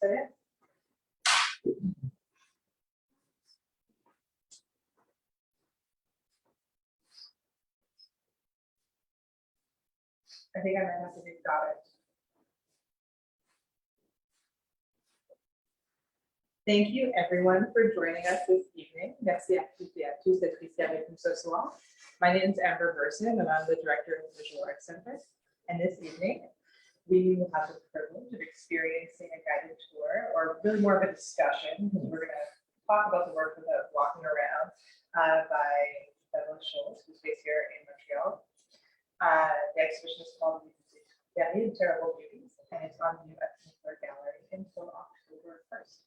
second. I think I might have to do got it. Thank you everyone for joining us this evening. Merci à toutes et à tous d'être ici avec nous ce soir. My name is Amber Burson and I'm the director of the Visual Arts Center. And this evening, we will have the privilege of experiencing a guided tour, or really more of a discussion, because we're going to talk about the work without walking around, by Douglas Scholes, who's based here in Montreal. The exhibition is called Beautés, and it's on view at the Notre Gallery until October 1st.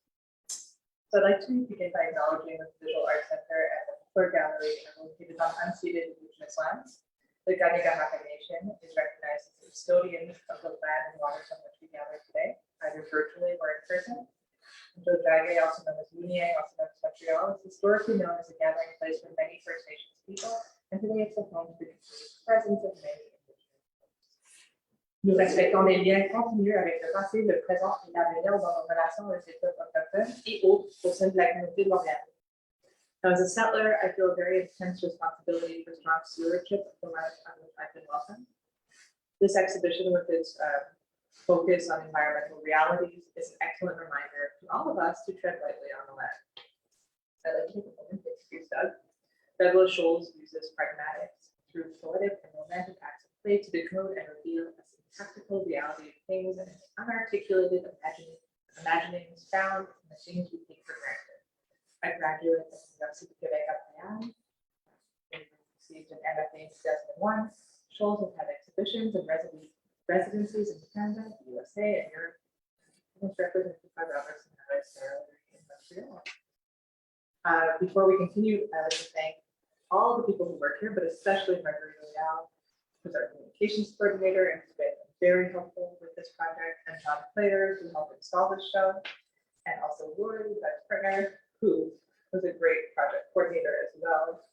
So I'd like to begin by acknowledging the Visual Arts Center and the Notre Gallery are located on unceded Indigenous lands. The Ganegamaka Nation is recognized as the custodian of the land and waters on which we gather today, either virtually or in person. Jojage, also known as Uniang, also known as Montreal, is historically known as a gathering place for many First Nations people, and today it's the home to the presence of many Indigenous folks. Nous respectons les liens continus avec le passé, le présent et l'avenir dans nos relations avec les peuples autochtones et autres au sein de la communauté de Montréal. As a settler, I feel a very intense responsibility for strong stewardship of the land on which I've been welcomed. This exhibition, with its focus on environmental realities, is an excellent reminder to all of us to tread lightly on the land. I'd like to take a moment to excuse Doug. Douglas Scholes uses pragmatics through poetic and romantic acts of play to decode and reveal a practical reality of things and unarticulated imaginings found in the things we take for granted. I graduated from the University of Quebec at Montréal, received an MFA in 2001. Scholes has had exhibitions and residencies in Canada, the USA, and Europe. He was represented by Roberts and Harris in Montreal. Before we continue, I would like to thank all the people who work here, but especially Marguerite Royale, who's our communications coordinator and has been very helpful with this project, and John Player, who helped install this show, and also Lori, vice partner, who was a great project coordinator as well.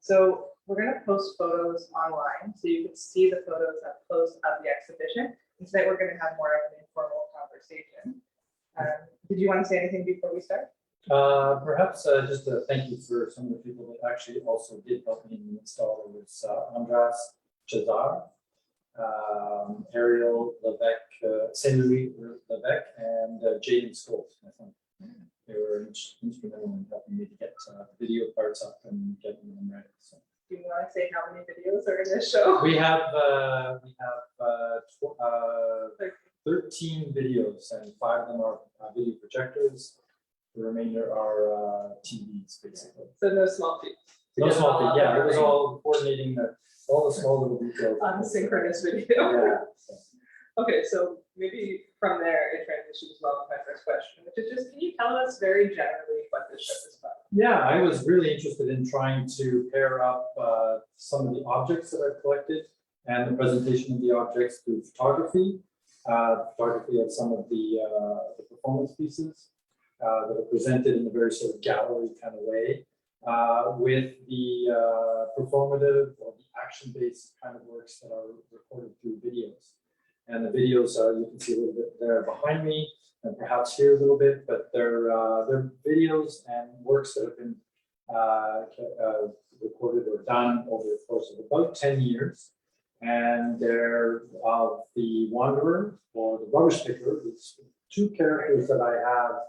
So we're going to post photos online so you can see the photos up close of the exhibition. And tonight we're going to have more of an informal conversation. Did you want to say anything before we start? Perhaps just a thank you for some of the people that actually also did help me install. It was Andras Chazar, Ariel Levesque, Saint Louis Levesque, and Jaden Scholes, I think. They were instrumental in helping me to get video parts up and getting them ready. So. Do you want to say how many videos are in this show? We have 13 videos, and 5 of them are video projectors. The remainder are TVs, basically. So no small feet. No small feet. Yeah, it was all coordinating all the small little details. On synchronous video. Yeah. So. Okay, so maybe from there it transitions well to my first question, which is just, can you tell us very generally what this show is about? Yeah, I was really interested in trying to pair up some of the objects that I've collected and the presentation of the objects through photography, photography of some of the performance pieces that are presented in a very sort of gallery kind of way, with the performative or the action-based kind of works that are recorded through videos. And the videos, you can see a little bit there behind me, and perhaps here a little bit, but they're videos and works that have been recorded or done over the course of about 10 years. And they're of the wanderer or the rubbish picker. It's 2 characters that I have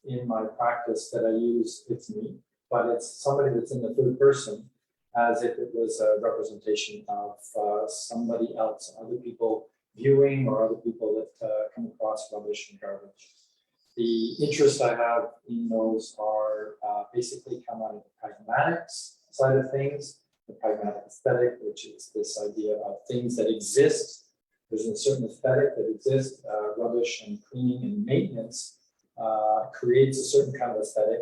in my practice that I use. It's me, but it's somebody that's in the 3rd person, as if it was a representation of somebody else, other people viewing or other people that come across rubbish and garbage. The interest I have in those are basically come out of the pragmatics side of things, the pragmatic aesthetic, which is this idea of things that exist. There's a certain aesthetic that exists, rubbish and cleaning and maintenance creates a certain kind of aesthetic.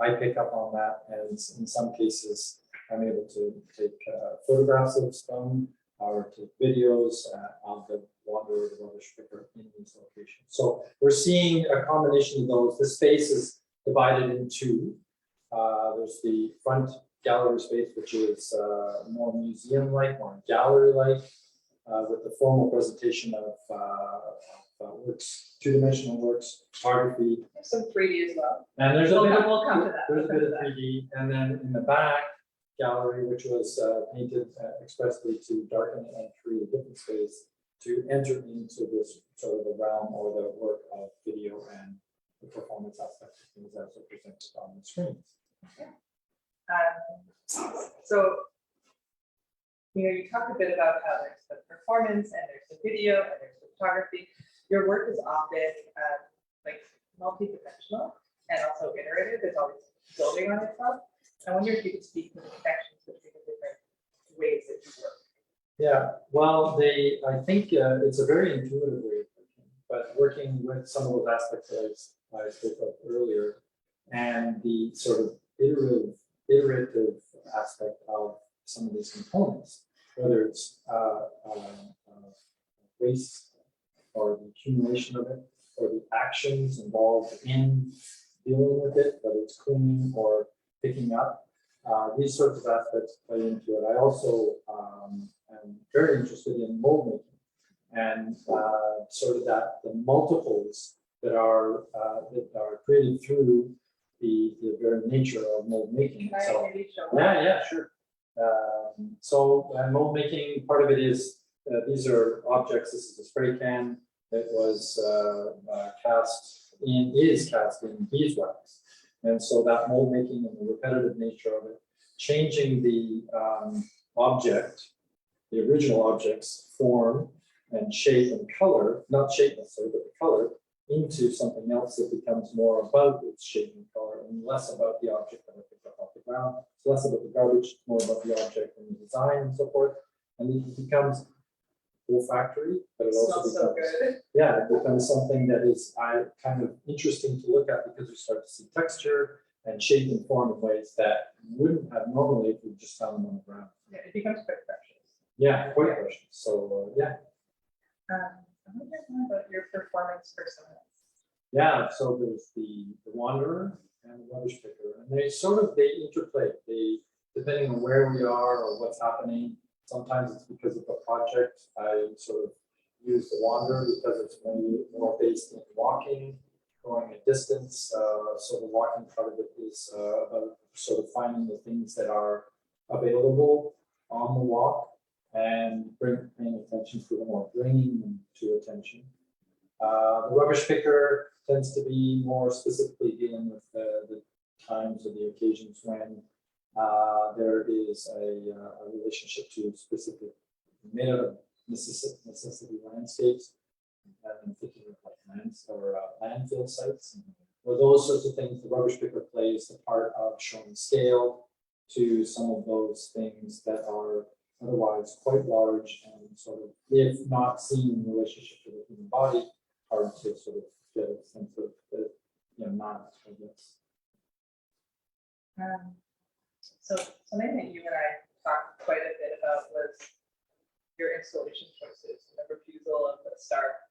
I pick up on that, and in some cases, I'm able to take photographs of stone or take videos of the wanderer, the rubbish picker in these locations. So we're seeing a combination of those. The space is divided in 2. There's the front gallery space, which is more museum-like, more gallery-like, with the formal presentation of works, two-dimensional works, photography, There's some 3D as well. and there's a We'll bit of, we'll come to that. there's a We'll bit of come to 3D, and then in the back gallery, which was painted expressly to darken and create a different space to enter into this sort of the realm or the work of video and the performance aspect of things as are presented on the screens. So, you talk a bit about how there's the performance and there's the video and there's the photography. Your work is often like multi-dimensional and also iterative. There's always building on itself. I wonder if you could speak to the connections between the different ways that you work. Yeah, well, I think it's a very intuitive way of working, but working with some of those aspects that I spoke of earlier and the sort of iterative aspect of some of these components, whether it's waste or the accumulation of it, or the actions involved in dealing with it, whether it's cleaning or picking up, these sorts of aspects play into it. I also am very interested in mold making and sort of the multiples that are created through the very nature of mold making. Can I So, maybe show yeah, sure. So mold making, part of it is these are objects. This is a spray can that was cast in beeswax, and so that mold making and the repetitive nature of it, changing the object, the original object's form and shape and color, not shape necessarily, but the color, into something else that becomes more about its shape and color and less about the object that I picked up off the ground. It's less about the garbage, more about the object and the design and so forth. And it becomes olfactory, but it also smells so becomes, good. yeah, it becomes something that is kind of interesting to look at because we start to see texture and shape and form in ways that you wouldn't have normally if we just found them on the ground. Yeah, it becomes quite precious. Yeah, quite precious. So yeah. I wonder more about your performance personas. Yeah, so there's the wanderer and the rubbish picker, and they interplay. They, depending on where we are or what's happening. Sometimes it's because of a project. I sort of use the wanderer because it's maybe more based in walking, going a distance. So the walking part of it is about sort of finding the things that are available on the walk and paying attention to them or bringing them to attention. The rubbish picker tends to be more specifically dealing with the times or the occasions when there is a relationship to specific made out of necessity landscapes, and thinking of like lands or landfill sites, or those sorts of things. The rubbish picker plays the part of showing scale to some of those things that are otherwise quite large and sort of, if not seen in relationship to the human body, hard to sort of get a sense of the mass, I guess. So something that you and I talked quite a bit about was your installation choices and the refusal of the stark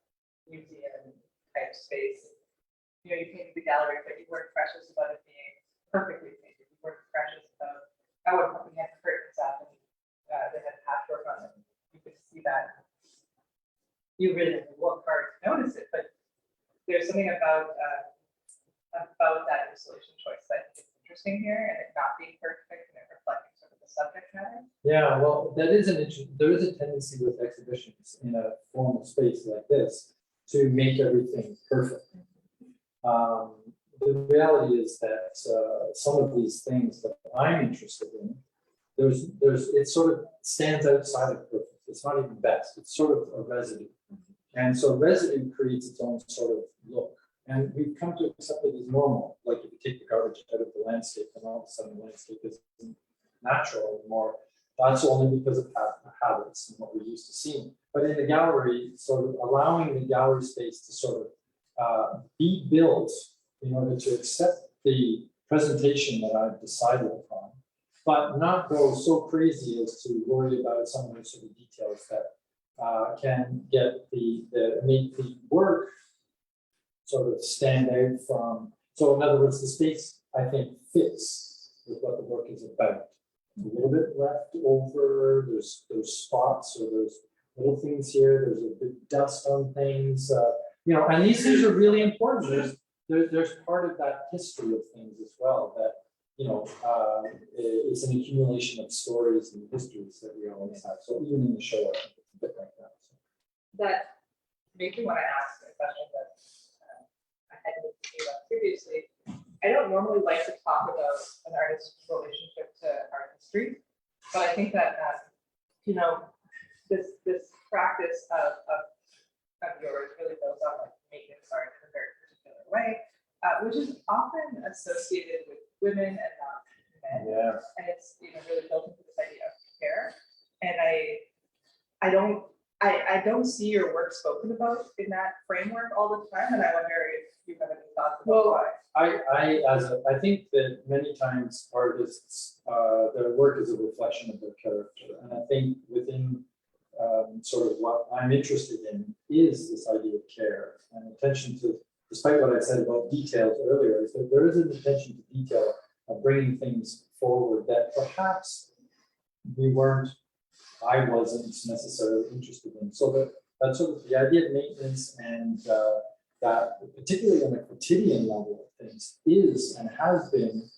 museum type space. You painted the gallery, but you weren't precious about it being perfectly painted. You weren't precious about, at one point we had curtains up and they had patchwork on them. You could see that. You really had to work hard to notice it, but there's something about that installation choice that I think is interesting here, and it not being perfect and it reflecting sort of the subject matter. Yeah, well, there is a tendency with exhibitions in a formal space like this to make everything perfect. The reality is that some of these things that I'm interested in, it sort of stands outside of perfect. It's not even best. It's sort of a residue. And so residue creates its own sort of look. And we've come to accept it as normal. Like if you take the garbage out of the landscape, and all of a sudden the landscape isn't natural anymore. That's only because of habits and what we're used to seeing. But in the gallery, sort of allowing the gallery space to sort of be built in order to accept the presentation that I've decided upon, but not go so crazy as to worry about some of the sort of details that can get make the work sort of stand out from. So in other words, the space, I think, fits with what the work is about. A little bit left over, there's spots, or there's little things here, there's a bit dust on things. and these things are really important. There's part of that history of things as well that, it's an accumulation of stories and histories that we always have. So even in the show, I think it's a bit like that. So. That makes me want to ask a question that I had been thinking about previously. I don't normally like to talk about an artist's relationship to art history, but I think that this practice of yours really goes on like maintenance art in a very particular way, which is often associated with women and not men. Yeah. And it's really built into this idea of care. And I don't see your work spoken about in that framework all the time, and I wonder if you have any thoughts about why. I think that many times artists, their work is a reflection of their character, and I think within sort of what I'm interested in is this idea of care and attention to, despite what I said about details earlier, is that there is an attention to detail of bringing things forward that perhaps I wasn't necessarily interested in. So that's sort of the idea of maintenance and that particularly on the quotidian level of things is and has been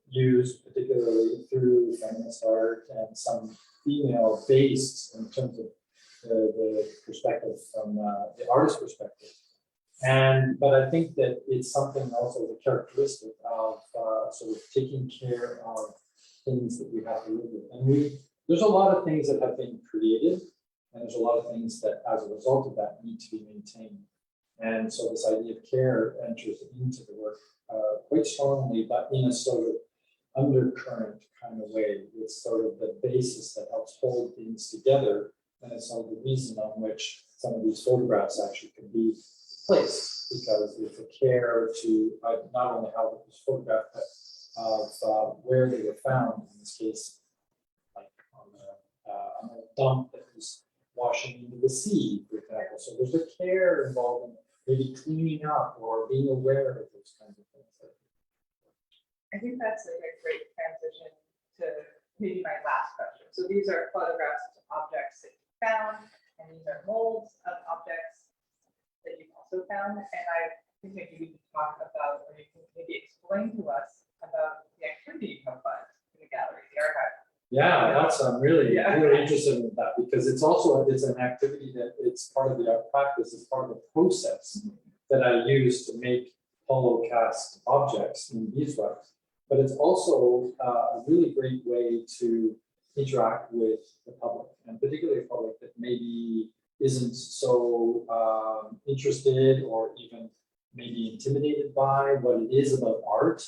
used particularly through feminist art and some female based in terms of the perspective from the artist's perspective. But I think that it's something also the characteristic of sort of taking care of things that we have to live with. And there's a lot of things that have been created, and there's a lot of things that, as a result of that, need to be maintained. And so this idea of care enters into the work quite strongly, but in a sort of undercurrent kind of way. It's sort of the basis that helps hold things together, and it's sort of the reason on which some of these photographs actually can be placed, because it's a care to not only how it was photographed, but of where they were found. In this case, like on a dump that was washing into the sea, for example. So there's a care involved in maybe cleaning up or being aware of those kinds of things. I think that's like a great transition to maybe my last question. So these are photographs of objects that you found, and these are molds of objects that you've also found. And I think maybe we can talk about, or you can maybe explain to us about the activity you have fun in the gallery, the archive. Yeah, I'm really interested in that, because it's an activity that it's part of the art practice, it's part of the process that I use to make hollow cast objects in beeswax. But it's also a really great way to interact with the public, and particularly a public that maybe isn't so interested or even maybe intimidated by what it is about art.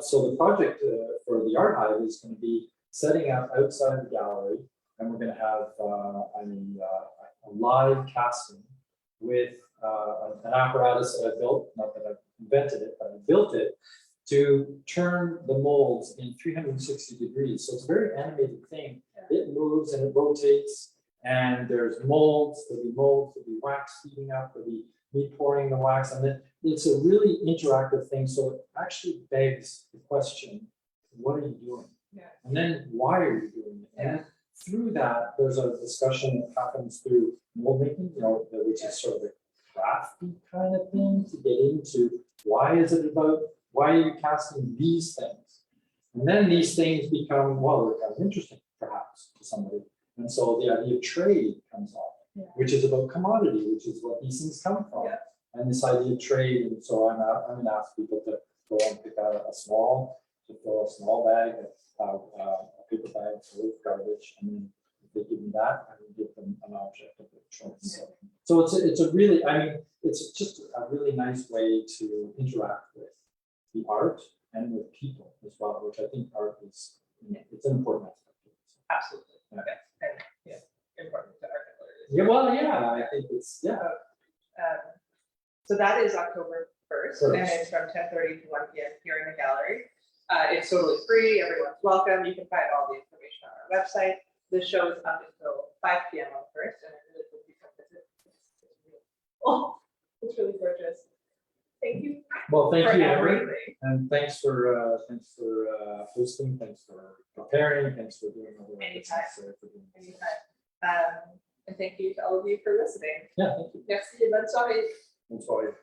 So the project for the art hive is going to be setting up outside the gallery, and we're going to have a live casting with an apparatus that I built, not that I've invented it, but I built it to turn the molds in 360 degrees. So it's a very animated thing. It moves and it rotates, and there's molds, there'll be wax heating up, there'll be me pouring the wax, and then it's a really interactive thing. So it actually begs the question, what are you doing? Yeah. And then why are you doing it? And through that, there's a discussion that happens through mold making, which is sort of a crafty kind of thing to get into why are you casting these things? And then these things become, they're kind of interesting, perhaps, to somebody. And so the idea of trade comes up, which is about commodity, which is what these things come from. Yeah. And this idea of trade, and so I'm going to ask people to go and pick out a small bag, a paper bag full of garbage, and then if they give me that, I will give them an object of their choice. Yeah. So it's just a really nice way to interact with the art and with people as well, which I think art is, it's an important aspect of it. Absolutely. Okay. And important to art. I think it's, so that is October 1st, and it's from 10:30 to 1 p.m. here in the gallery. It's totally free, everyone's welcome. You can find all the information on our website. The show is up until 5 p.m. on the 1st, and I really hope you come visit. It's really gorgeous. Thank you. Well, thank you, Amber, and thanks for hosting. Thanks for preparing. Thanks for doing all the work. Anytime. And thank you to all of you for listening. Yeah, thank you. Merci et bonne soirée. Bonne soirée.